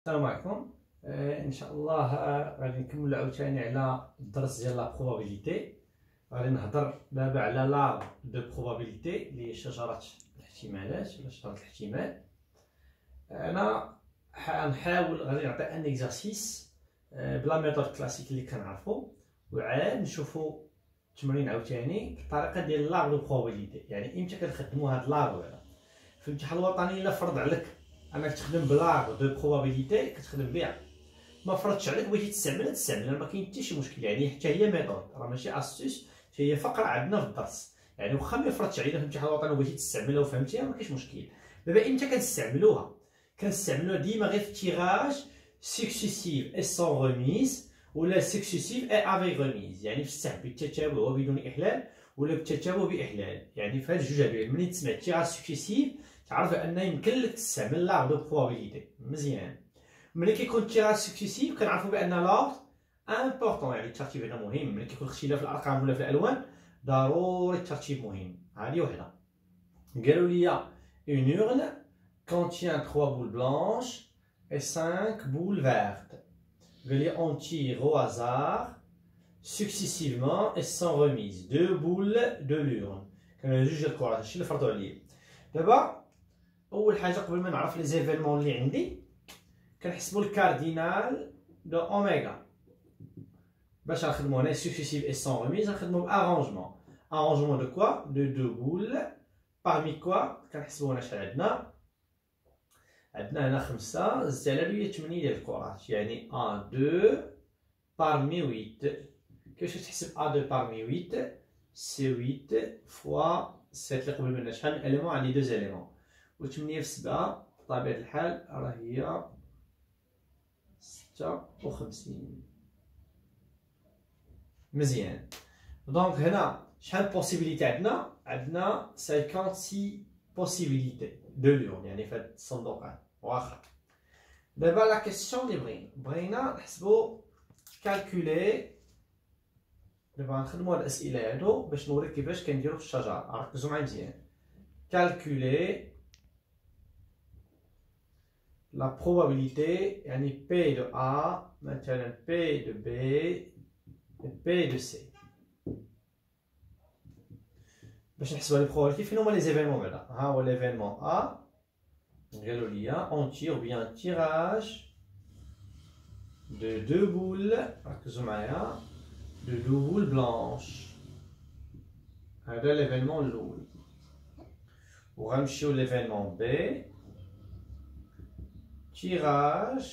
السلام عليكم. ان شاء الله غادي نكملوا عاوتاني على الدرس ديال لا بروبابيليتي. غادي نهضر دابا على لا دو بروبابيليتي اللي هي شجره الاحتمالات ولا شجره الاحتمال. انا غنحاول غادي نعطي ان اكزرسيس بلا ميثود كلاسيك اللي كنعرفوا، وعاد نشوفوا التمرين عاوتاني بالطريقه ديال لا دو بروبابيليتي، يعني امتى كنخدموا هاد لا هذا في الامتحان الوطني. الا فرض عليك انك تخدم بلاغ دو بروبابيليتي كتخدم بها، ما فرضتش عليك بغيتي تستعملها ما كاين حتى شي مشكل، يعني حتى هي ميثود، راه ماشي اسيس، حتى هي فقره عندنا في الدرس. يعني واخا ما فرضتش علينا في الامتحان الوطني وبغيتي تستعملها وفهمتيها ما كاينش مشكل. دابا امتى كنستعملوها ديما غير في تيراج سكسيسيف اي سون ريميز ولا سكسيسيف اي افيك ريميز، يعني في السحب بالتتابع وبدون احلال ولا بالتتابع باحلال. يعني في هاد الجوج هادو ملي تسمع تيراج سكسيسيف تعرف ان يمكن لك تستعمل لا دو بروبابيليتي مزيان. ملي كيكون تيراج سكسيسيف كنعرفوا بان لورد امبورطون، يعني الترتيب هنا مهم. ملي كيكون اختلاف الارقام ولا في الالوان ضروري الترتيب مهم. هذه وحده. قالوا لي une urne contient 3 boules blanches et 5 boules vertes. قال لي on tire au hasard successivement et sans remise 2 boules de l'urne. كانوا جوج ديال الكرات، هادشي اللي فرضوا عليا. دابا اول حاجه قبل ما نعرف لي زيفينمون اللي عندي كنحسبوا الكاردينال دو اوميغا. باش نخدموا هنا سكسيسيف اي سون ريميز نخدموا بارونجمون. ارونجمون دو كوا دو دو بول بارمي كوا كنحسبوا هنا شحال عندنا هنا 5 زدت على ليا 8 ديال الكرات، يعني 1 2 بارمي 8. كيفاش تحسب 1 2 بارمي 8؟ سي 8 فوا 7 اللي قبل منها شحال من اليمون؟ عندي 2 اليمون، و 8 في 7 بطبيعة الحال راه هي 56. مزيان. دونك هنا شحال بوسيبيليتي عندنا 56 بوسيبيليتي دو ليون، يعني في هاد الصندوقات. واخا دابا لا كيسيون اللي بغينا نحسبو كالكولي. دابا غنخدمو هاد الاسئله هادو باش نوريك كيفاش كنديرو في الشجره. ركزوا معايا مزيان. كالكولي la probabilité يعني P de A مثلا P de B et P de C. باش نحسبوا لي probabilité فين هما لي زيفينمون بعدا. ها هو ليفينمون A، قالوا لي on tire bien tirage de 2 boules، ركزوا معايا، de 2 boules blanches. هذا ليفينمون الاول. وغنمشيو ليفينمون B، tirage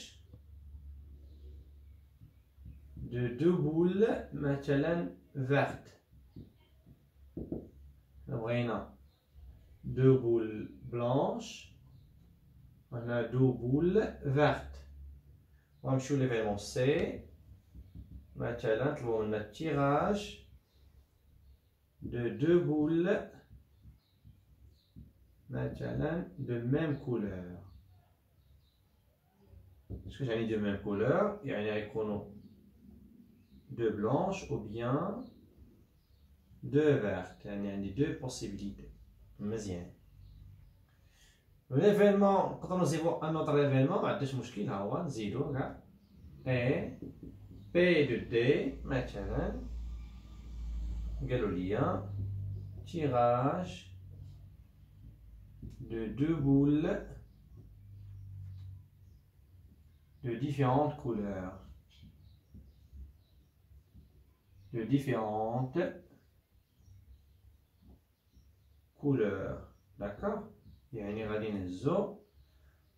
de 2 boules مثلا vertes. بغينا 2 boules blanches وهنا 2 boules vertes. ونمشيو ليفينمون سي، مثلا طلبوا لنا tirage de 2 boules مثلا de même couleur. شكون يعني دو ميم كولور؟ يعني غيكونوا دو بلونش او بيان دو فيرت، يعني عندي دو بوسيبيليتي. مزيان. ليفينمون نقدرو نزيدو ان اوتر ليفينمون، معندناش مشكل، ها هو نزيدو كاع اي بي دو دي مثلا. قالوا ليا تيراج دو 2 boules de différentes couleurs. D'accord. يعني غادي نهزو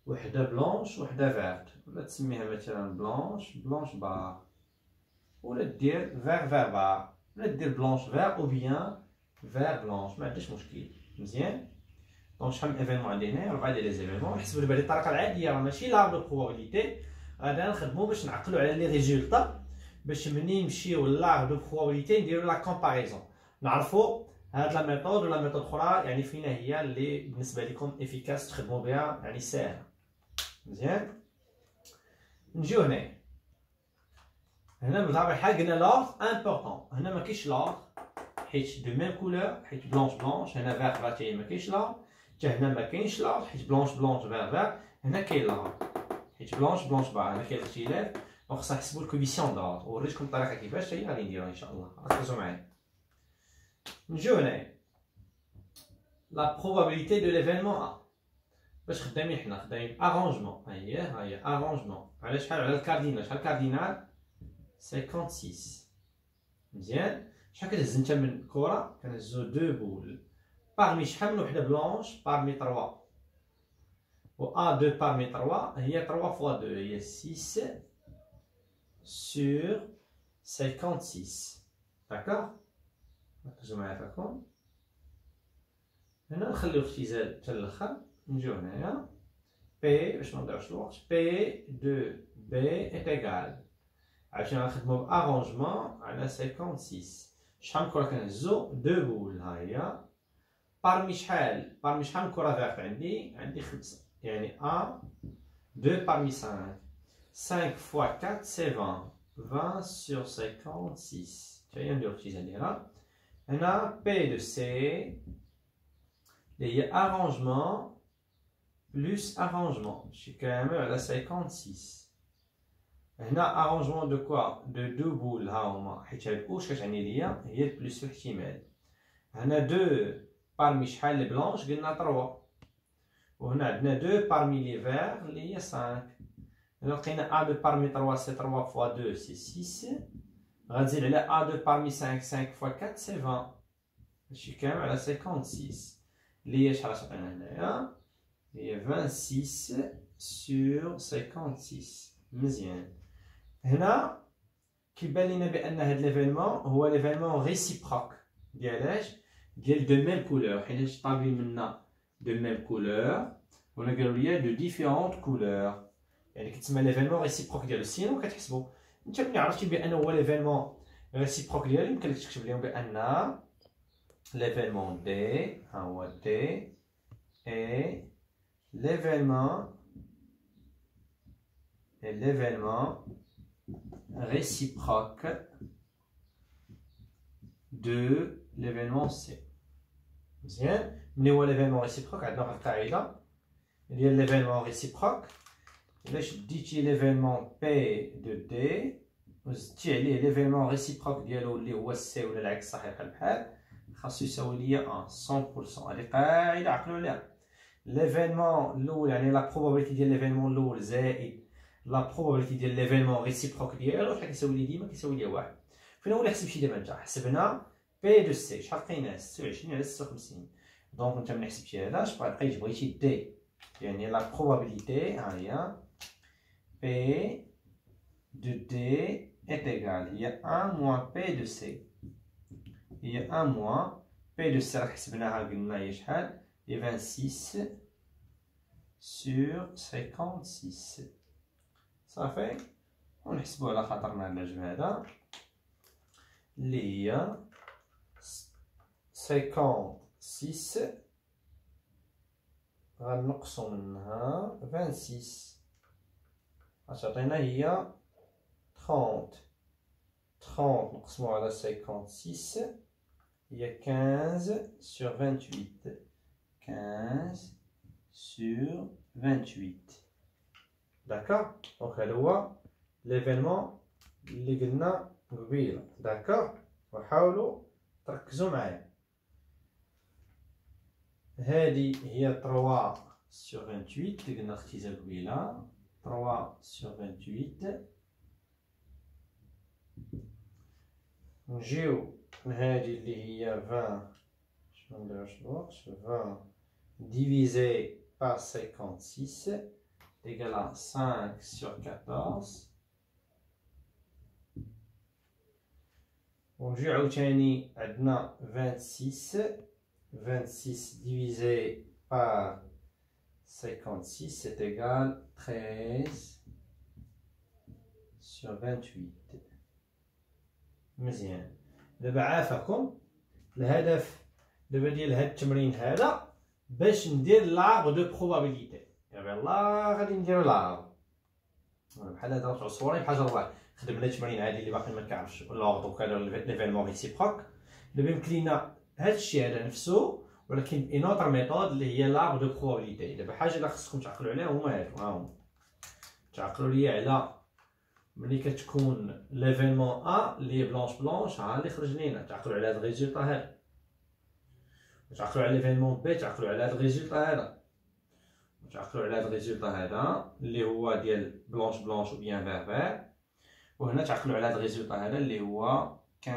وحده بلونش وحده فيرت، ولا تسميها مثلا بلونش بار، ولا دير فير بار، ولا دير بلونش فير او بيان فير بلونش، ما عندناش مشكل. مزيان. دونك شحال من ايفينمون عندي هنا؟ 4 ديال لي زيفينمون. نحسبوا دابا الطريقه العاديه، راه ماشي لا دو بروبابيليتي، غادي نخدمو باش نعقلوا على لي ريزولطا، باش منين نمشيو لا دو بروبابيليتي نديرو لا كومباريزون، نعرفوا هاد لا ميثود ولا ميثود اخرى يعني فينا هي اللي بالنسبه لكم افيكاس تخدموا بها، يعني ساهله. مزيان. نجيو هنا بطبيعه الحال قلنا لورد امبورطون. هنا ما كاينش لورد حيت دو ميم كولور، حيت بلونش هنا فير فير ما كاينش لورد. حتى هنا ما كاينش لورد حيت بلونش فير. هنا كاين لورد حيت بلونش باغ هنا كاين اختلاف، دونك خصنا نحسبو الكوفيسيون دور. وريتكم الطريقه كيفاش هي غادي نديروها ان شاء الله، ركزوا معايا. نجيو هنايا لا بروبابيليتي دو ليفينمون ا. باش خدامين حنا خدامين ارونجمون، ها هي ارونجمون على شحال؟ على الكاردينال. شحال الكاردينال؟ 56. مزيان. شحال كتهز انت من كره؟ كنهزو 2 بول بارمي شحال من وحده بلونش؟ بارمي 3. و A2 parmi 3 هي 3 fois 2 هي 6 sur 56. داكوغ؟ ركزوا معايا فيكم. هنا نخليو اختزال حتى الاخر. نجيو هنايا بي باش منضيعوش الوقت. بي دو بي est égal. عرفتي غنخدمو بارونجمون على 56. شحال من كرة كنهزو؟ 2 بول. ها هي بارمي شحال؟ بارمي شحال من كرة فيغت عندي؟ عندي 5. يعني A 2 parmi 5. 5 fois 4 c'est 20. 20 sur 56. هي نديرو اختزال ديالها. هنا P de C اللي هي arrangement plus arrangement ماشي كامل على 56. هنا arrangement de quoi؟ de 2 بول ها هما، حيت هاد واش كتعني ليا؟ هي البلوس في الاحتمال. هنا 2 parmi شحال لي بلونش؟ قلنا 3. وهنا عندنا 2 parmi les verts اللي هي 5. هنا لقينا A2 parmi 3 سي 3 fois 2 سي 6. غنزيد على A2 parmi 5 5 fois 4 سي 20. ماشي كامل على 56 اللي هي شحال عطينا هنايا؟ هي 26 sur 56. مزيان. هنا كيبان لينا بان هاد ليفينمون هو ليفينمون ريسيبروك. ديالاش؟ ديال دو ميم كولور، حيت طالبين منا de même couleur. On a de différentes couleurs. يعني كتسمى ليفينمون ريسيبروك ديالو. سينو كتحسبو انت ملي عرفتي بان هو ليفينمون ريسيبروك ديالو، يمكن لك تكتب لهم بان ليفينمون دي ها هو دي اي ليفينمون réciproque de l'événement C. مزيان. ملي هو ليفينمون ريسيبروك عندنا واحد القاعده ديال ليفينمون ريسيبروك. الا شديتي ليفينمون بي دو دي وزدتي عليه ليفينمون ريسيبروك ديالو اللي هو سي ولا العكس صحيح بحال، خاصو يساوي ليا 100%. هذه قاعده عقلوا عليها. ليفينمون الاول يعني لا بروبابيليتي ديال ليفينمون الاول زائد لا بروبابيليتي ديال ليفينمون ريسيبروك ديالو، شحال كيساوي لي ديما؟ كيساوي لي 1. فين هو اللي حسب شي دابا؟ انت حسبنا بي دو سي شحال لقيناه؟ 26 على 56. دونك انت ملي حسبتي هذا اش بقيتي بغيتي دي، يعني لا بروبابيليتي ها هي بي دو دي est égal هي 1 moins بي دو سي. هي 1 moins بي دو سي راه حسبناها قلنا هي شحال؟ هي 26 sur 56. صافي. ونحسبو على خاطرنا النجم هذا اللي هي 56 غنقصو منها 26 غتعطينا هي 30. 30 نقسمو على 56 هي 15 sur 28. 15 sur 28. داكوغ. دونك هذا هو ليفينمون اللي قلنا قبيله. داكوغ. وحاولوا تركزوا معايا. هذه هي 3 sur 28 اللي قلنا اختزال قبيله. 3 sur 28. نجيو لهذه اللي هي 20. باش منديروش الوقت. 20 divisé par 56 égale à 5 sur 14. ونجي عاوتاني عندنا 26 divisé par 56 c'est égal 13 sur 28. مزيان. دابا عافاكم الهدف دابا ديال هاد التمرين هذا باش ندير لارغ دو بروبابيليتي. يلاه غادي نديرو لارغ بحال هذا تعصوري بحجر واحد. خدمنا التمرين عادي اللي باقي ما كيعرفش لارغ وكذا ليفينمون ريسيبروك. دابا يمكن لينا هاد الشيء هذا نفسه ولكن اون اوتر ميثود اللي هي لارغ دو بروبابيليتي. دابا حاجه اللي خصكم تعقلوا عليها هما هادو ها هما. تعقلوا لي على ملي كتكون ليفينمون ا لي بلونش ها اللي خرج لينا، تعقلوا على هاد الريزولطا هذا، تعقلوا على ليفينمون بي تعقلوا على هاد الريزولطا هذا، تعقلوا على هاد الريزولطا هذا اللي هو ديال بلونش و بيان فير، وهنا تعقلوا على هاد الريزولطا هذا اللي هو 15/28.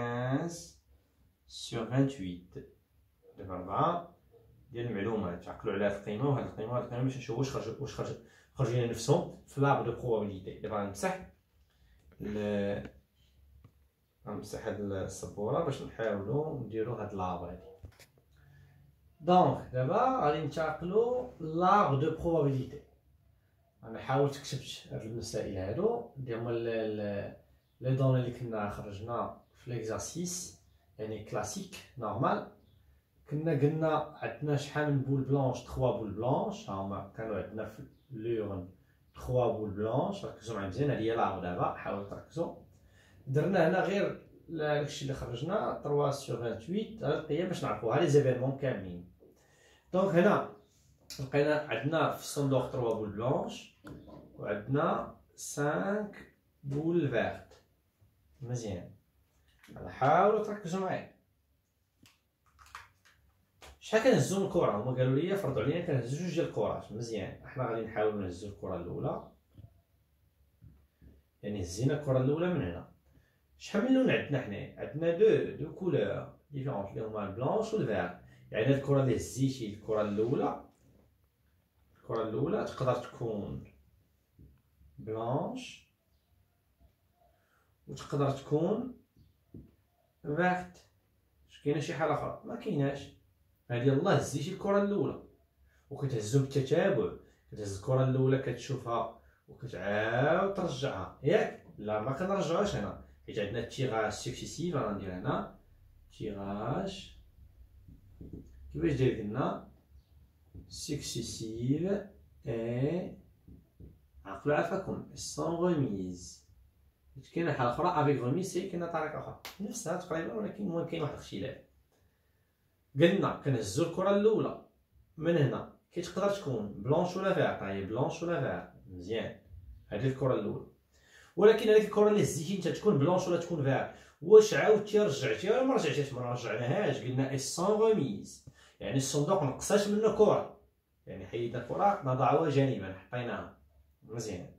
دابا 4 ديال المعلومات، تعقلوا على هاد القيمه وهاد القيمه وهاد القيمه باش نشوفوا واش خرج لنا نفسهم في لاغ دو بروبابيليتي. دابا غنمسح هاد السبوره باش نحاولوا نديروا هاد لاغ هادي. دونك دابا غادي ننتقلوا لاغ دو بروبابيليتي. انا حاولت كتبت هاد المسائل هادو ديما لي دوني اللي كنا خرجنا في ليكزارسيس يعني كلاسيك نورمال. قلنا عندنا شحال من بول بلونش، 3 بول بلونش، هما كانوا عندنا في لورن 3 بول بلونش. ركزوا معايا مزيان، هادي هي لاغ. دابا حاولوا تركزوا، درنا هنا غير داكشي اللي خرجنا 3/28 هاد القيم باش نعرفوها لي زيفينمون كاملين. دونك هنا لقينا عندنا في الصندوق 3 بول بلونش وعندنا 5 بول فيرت. مزيان، حاولوا تركزوا معايا. شحال كنهزو من الكره؟ هما قالوا لي فرضوا علينا كنهزو 2 ديال الكرات. مزيان، احنا غادي نحاولوا نهزو الكره الاولى، يعني هزينا الكره الاولى من هنا. شحال من لون عندنا حنايا؟ عندنا دو كولور ديفيرونت اللي هما البلونش والفير. يعني هاد الكره اللي هزيتي الكره الاولى تقدر تكون بلونش وتقدر تكون فيرت. كاينه شي حاله اخرى؟ ما كايناش. هادي يلاه هزيتي الكره الاولى وكتهزو بالتتابع، كتهز الكره الاولى كتشوفها وكتعاود ترجعها، ياك؟ لا ما كنرجعوهاش هنا حيت عندنا التيراج سكسيسيف. غندير هنا تيراج كيفاش قلنا سكسيسيف اي عقلوا عافاكم سون غوميز. كاينه حاله اخرى افيك غوميز، كاينه طريقه اخرى نفسها تقريبا ولكن المهم كاين واحد الاختلاف. قلنا كنهزو الكره الاولى من هنا، كتقدر تكون بلونش ولا فيرت. هي بلونش ولا فيرت. مزيان، هذه الكره الاولى. ولكن هذيك الكره اللي هزيتي انت تكون بلونش ولا تكون فيرت، واش عاودتي رجعتيها ولا ما رجعتيش؟ ما رجعناهاش. قلنا سون غوميز، يعني الصندوق نقصات منه كره، يعني حيدنا الكره نضعوها جانبا حطيناها. مزيان،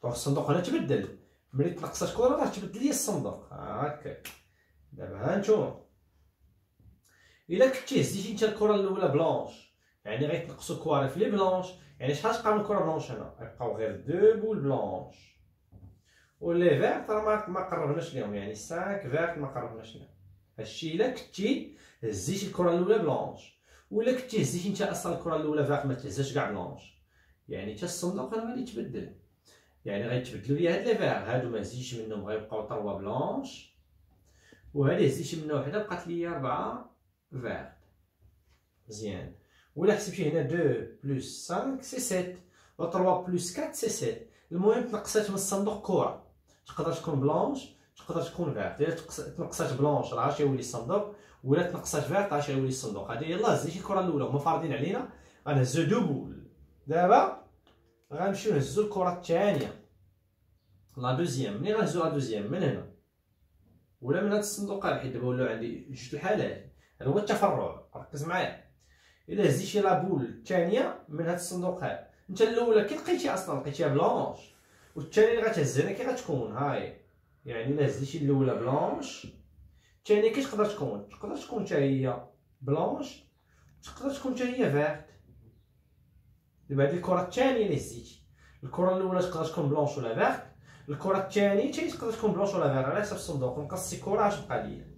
دونك الصندوق هنا تبدل. ملي تنقصات كره راه تبدل لي الصندوق هكا. دابا ها نتوما الا كنتي هزيتي انت الكره الاولى بلونش، يعني غيتنقصوا كواري في لي بلونش. يعني شحال تبقى من كره بلونش هنا؟ غيبقاو غير 2 بول بلونش. ولي فيرت راه ما قربناش ليهم، يعني 5 فيرت ما قربناش ليهم. هادشي الا كنتي هزيتي الكره الاولى بلونش. ولا كنتي هزيتي انت اصلا الكره الاولى فيرت ما تهزاش كاع بلونش، يعني حتى الصندوق راه غادي يتبدل. يعني غيتبدلوا لي هاد لي فير، هادو ما هزيتش منهم غيبقاو 3 بلونش، وهادي هزيتش منها وحده بقات لي 4 فيرت. مزيان، ولا حسبتي هنا 2 بلس 5 سي 7 و 3 بلس 4 سي 7. المهم تنقصات من الصندوق كره، تقدر تكون بلونش تقدر تكون فيرت. الا تنقصات بلونش راه اش يولي الصندوق، ولا تنقصات فيرت اش يولي الصندوق. هادي يلاه هزيتي الكره الاولى هما فارضين علينا غنهزو 2 بول. دابا غنمشيو نهزو الكره الثانيه لا دوزيام. ملي غنهزو لا دوزيام من هنا ولا من هاد الصندوق، حيت دابا ولاو عندي جوج الحالات. هذا هو التفرع، ركز معايا. الا هزيتي لا بول الثانيه من هاد الصندوق هذا، انت الاولى كي لقيتي اصلا لقيتيها بلونش، والثانيه اللي غتهز هنا كي غتكون هاي. يعني الا هزيتي الاولى بلونش، الثانيه كي تقدر تكون حتى هي بلونش، تقدر تكون حتى هي فيرت. دابا هذه الكره الثانيه اللي هزيتي، الكره الاولى تقدر تكون بلونش ولا فيرت، الكره الثانيه حتى هي تقدر تكون بلونش ولا فيرت على حسب الصندوق. نقص كره اش بقى ليا؟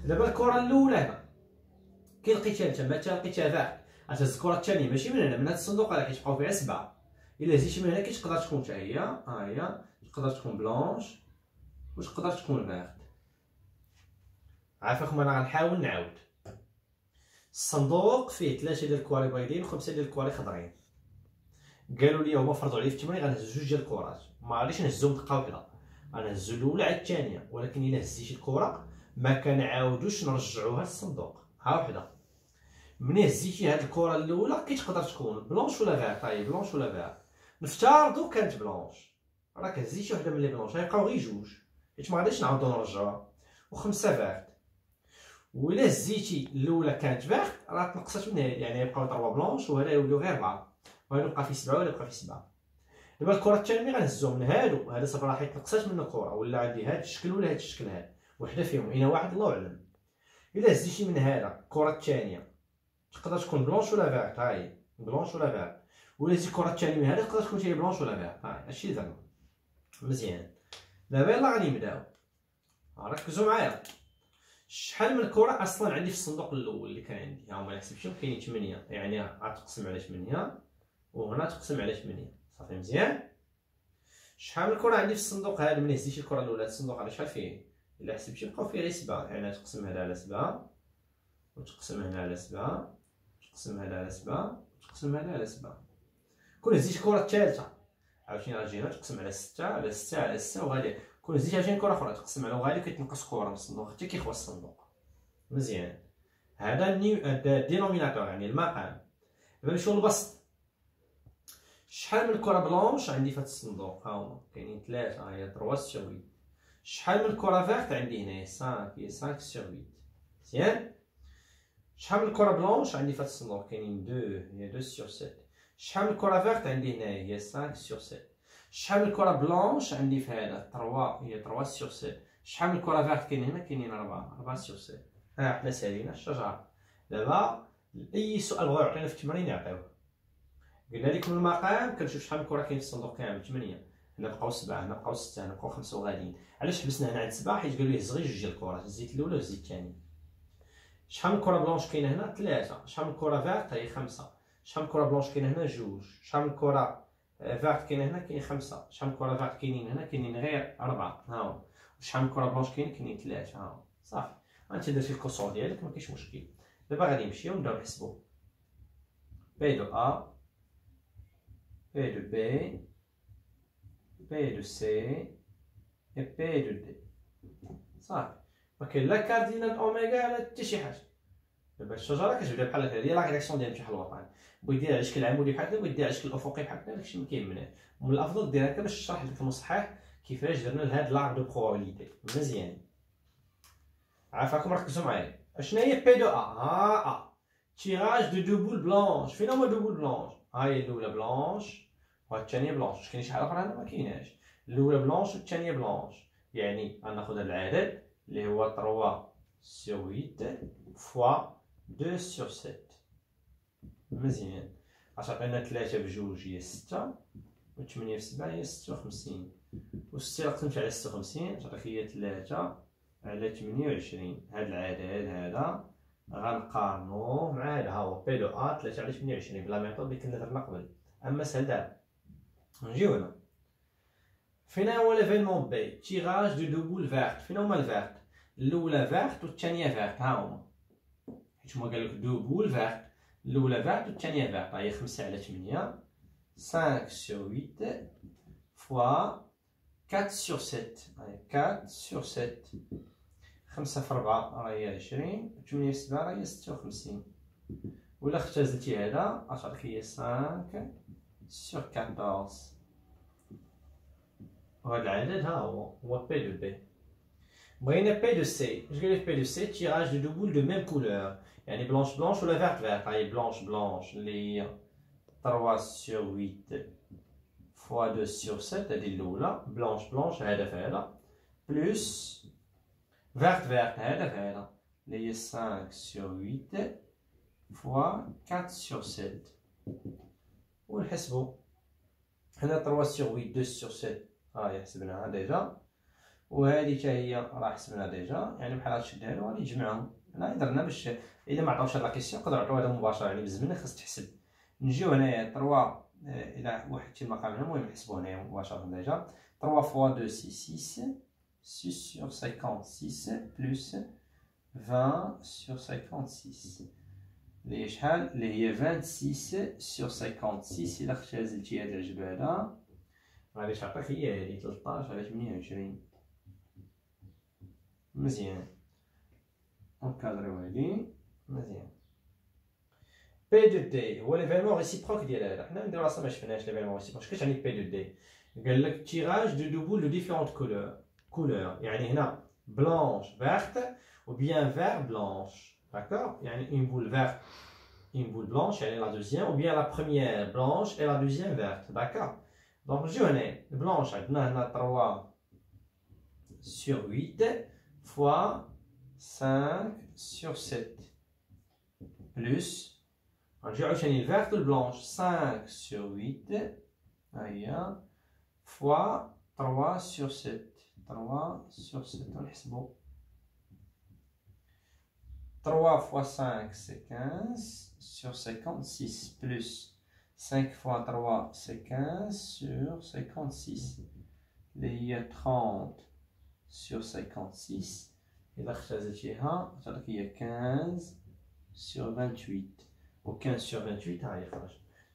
دابا الكره الاولى هنا كي لقيتيها انت مثلا لقيتيها فيرت، غتهز الكره الثانيه ماشي من هنا، من هذا الصندوق هذا كيتبقاو فيها 7. الا هزيتي من هنا كي تقدر تكون حتى هي ها هي، تقدر تكون بلونش وتقدر تكون فيرت. عافاكم انا غنحاول نعاود. الصندوق فيه 3 ديال الكواري بيضين و5 ديال الكواري خضرين. قالوا لي هما فرضوا عليه في التمرين غنهزو 2 ديال الكرات، ما غاديش نهزهم دقه وحده، غنهزو الاولى على الثانيه. ولكن الا هزيتي الكره ما كنعاودوش نرجعوها للصندوق. ها وحده، مني هزيتي هاد الكره الاولى كي تقدر تكون بلونش ولا فيرت. هاهي بلونش ولا فيرت. نفترضوا كانت بلونش، راك هزيتي وحده من لي بلونش، غيبقاو غير جوج حيت ما غاديش نعاودو نرجعوها، وخمسه فارت. وإلا هزيتي الاولى كانت فارت راه تنقصات من هادي، يعني يبقاو 3 بلونش وهذا يوليو غير 4، وهذا يبقى فيه 7 وهذا يبقى فيه 7. دابا الكره الثانيه ملي غنهزهم من هادو، هذا صافي راه حيت نقصات منه كره، ولا عندي هاد الشكل ولا هاد الشكل، هاد وحده فيهم اين واحد الله اعلم. الا هزيتي من هذا الكره الثانيه تقدر تكون بلونش ولا فارت، ها هي بلونش ولا فارت. ولا هزيتي الكره الثانيه من هذا تقدر تكون هي بلونش ولا فارت، ها هادشي اللي درنا مزيان. دابا يلاه غادي نبداو، ركزوا معايا. شحال من كره اصلا عندي في الصندوق الاول اللي كان عندي، ها هما نحسبهم كاينين 8، يعني غتقسم على 8 وهنا تقسم على 8 صافي مزيان. شحال من كره عندي في الصندوق هذا ملي هزيتي الكره الاولى الصندوق هذا شحال فيه؟ الا حسبتي بقاو فيه غير 7، يعني تقسم هذا على 7 وتقسم هنا على 7 وتقسم هذا على 7 وتقسم هذا على 7. كون هزيت الكره الثالثه عاوتاني غتجي هنا تقسم على 6 على 6 على 6 وغادي. كون هزيت عاوتاني كره اخرى تقسم على وغادي كيتنقص كره من الصندوق حتى كيخوى الصندوق مزيان. هذا الدينوميناتور يعني المقام. دابا نمشيو للبسط. شحال من كره بلونش عندي في هذا الصندوق؟ ها هما كاينين 3، ها هي 3 سور 8. شحال من كره فيرت عندي هنايا؟ 5، هي 5 سور 8 مزيان. شحال من كره بلونش عندي في هذا الصندوق؟ كاينين 2، هي 2 سور 7. شحال من كره فيرت عندي هنايا؟ هي 5 سور 7. شحال من كره بلونش عندي في هذا؟ 3، هي 3 سور 7. شحال من كره فيرت كاين هنا؟ كاينين 4 سور 7. ها حنا سالينا الشجره. دابا اي سؤال بغاو يعطينا في التمرين يعطيوه. قلنا لكم المقام كنشوف شحال من كره كاين في الصندوق كامل 8، هنا بقاو 7، هنا بقاو 6، هنا بقاو 5 وغاديين. علاش حبسنا هنا عند 7؟ حيت قالوا لي هز غير جوج ديال الكرات، هزيت الاولى وهزيت الثانيه. شحال من كره بلونش كاينه هنا؟ 3. شحال من كره فيرت؟ هي 5. شحال من كره بلونش كاينه هنا؟ 2. شحال من كره فيرت كاينه هنا؟ كاين 5. شحال من كره فيرت كاينين هنا؟ كاينين غير 4 ها هو. وشحال من كره بلونش كاينين 3 ها هو. صافي انت درتي الكسور ديالك ما كاينش مشكل. دابا غادي نمشيو نبداو نحسبو بي دو ا، P de B, P de C et P de D. صافي ما كاين لا كاردينال اوميغا لا حتى شي حاجه. دابا الشجره كتبدا بحال هكا، هي لا رياكسيون ديال بحال الوطن. بغيت دير على شكل عمودي بحال هكا، بغيت دير على شكل افقي بحال هكا، داكشي ما كيهمناش. ومن الافضل دير هكا باش تشرح لك المصحح كيفاش درنا لهاد لارغ دو بروبابيليتي مزيان. عافاكم ركزوا معايا. اشنا هي بي دو ا؟ ها تيراج دو دوبول بلونش. فين هما دوبول بلونش؟ ها هي الاولى بلونش والثانيه بلونش. واش كاين شي حاجه اخرى هنا؟ ما كايناش. الاولى بلونش والثانيه بلونش، يعني غناخذ هذا العدد اللي هو 3 سور 8 فوا 2 سور 7 مزيان. غتعطينا 3 بجوج هي 6 و 8 في 7 هي 56 و 6 الا قسمت على 56 تعطيك هي 3 على 28. هذا العدد هذا غنقارنوه مع هذا، ها هو بي دو ا 3 على 28 بلا ميثود اللي كنا درنا قبل. اما سهل دابا نجيو هنا. فين هو ليفينمون بي؟ تيراج دو دوبول فيرت. فين هما الفيرت؟ الاولى فيرت والثانيه فيرت، ها هما حيت هما قال لك دوبول فيرت، الاولى فيرت والثانيه فيرت. هي 5 على 8 5 سور 8 فوا 4 سور 7، هاي 4 سور 7. 5 في 4 راهي 20 و 8 في 7 راهي 56. ولا اختزلتي هذا غتعطيك هي 5 سور 14. وهذا العدد ها هو بي دو بي. بغينا بي دو سي. اش قال لك بي دو سي؟ تيراج دو دوبول دو ميم كولور، يعني بلونش بلونش ولا فيرت فيرت. هاي بلونش بلونش اللي هي 3 سور 8 فوا 2 سور 7 هذه الاولى، بلونش بلونش هذا في هذا، بلوس فيرت فيرت هذا في هذا اللي هي 5 سور 8 فوا 4 سور 7. ونحسبو هنا 3 سور 8 2 سور 7 هاهي حسبناها ديجا، وهذه حتى هي راه حسبناها ديجا، يعني بحال غتشدها له غادي تجمعهم. هنا درنا باش الا ما عطاوش هاد لا كيسيون يقدروا يعطيو هذا مباشره، يعني بزمن خاص تحسب. نجيو هنايا 3 الى وحدتي المقام هنا، المهم نحسبو هنايا مباشره ديجا 3 فوا 2 6 6 sur 56 plus 20 sur 56 اللي هي شحال؟ اللي هي 26 sur 56. إلا اختزلتي هاد الجبالة غادي تعطيك هي هادي 13 على 28 مزيان. نكادريو هادي مزيان. بي دو دي هو ليفينمون ريسيبروك ديال هذا. حنا نديرو راسنا ما شفناش ليفينمون ريسيبروك. شكون يعني بي دو دي؟ قال لك تيراج دو بول دو ديفيرونت كولور يعني هنا بلانش فيرت ou bien vert blanche, d'accord? Il y a une boule verte, une boule blanche, elle est la deuxième, ou bien la première blanche et la deuxième verte, d'accord? Donc je ai blanche, on a 3 sur 8 fois 5 sur 7 plus, j'ai le vert ou le blanche, 5 sur 8 fois 3 sur 7, 3 sur 7, on est bon. 3 fois 5 c'est 15 sur 56 plus 5 fois 3 c'est 15 sur 56. Il y a 30 sur 56. Et là, il y a 15 sur 28. Ou 15 sur 28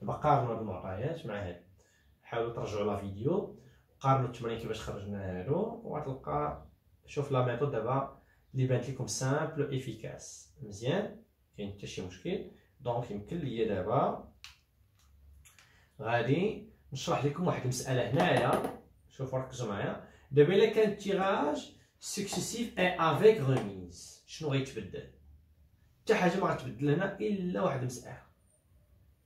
دابا قارنوا هاد المعطيات مع هاد. حاولوا ترجعوا لا فيديو قارنوا التمرين كيفاش خرجنا هادو وغتلقى شوف لا ميثود دابا اللي بانت لكم سامبل افيكاس مزيان كاين حتى شي مشكل. دونك يمكن ليا دابا غادي نشرح لكم واحد المساله هنايا. شوفوا ركزوا معايا دابا الا كان تيراج سكسيسيف اي افيك ريميز شنو غيتبدل؟ حتى حاجه ما غتبدل هنا الا واحد المساله.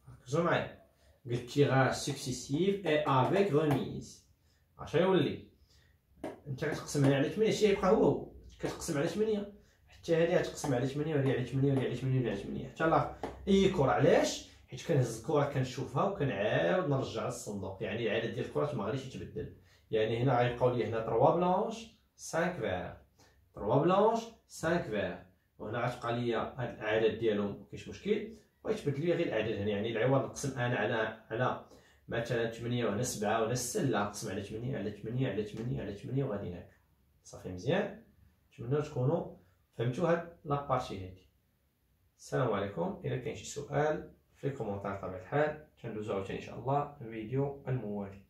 ركزوا معايا قلت تيراج سكسيسيف اي افيك ريميز اش غيولي؟ انت كتقسم على 8 شي يبقى هو كتقسم على 8 حتى هذه غتقسم على 8 وهذه على 8 وهذه على 8 وهذه على 8 حتى لا اي كره. علاش؟ حيت كنهز الكره كنشوفها وكنعاود نرجع للصندوق يعني العدد ديال الكرات ما غاديش يتبدل. يعني هنا غيبقاو لي هنا 3 بلانش 5 فير 3 بلانش 5 فير وهنا غتبقى لي هاد العدد ديالهم مكاينش مشكل ويتبدل لي غير العدد هنا. يعني العوض نقسم انا على مثلا 8 وهنا 7 وهنا 6 لا نقسم على 8 على 8 على 8 على 8 وغادي هكا صافي مزيان. نتمنى تكونوا فهمتوا هاد لابارتي هادي. السلام عليكم. الا كاين شي سؤال في الكومونتير بطبيعه الحال تندوزو عاوتاني ان شاء الله الفيديو الموالي.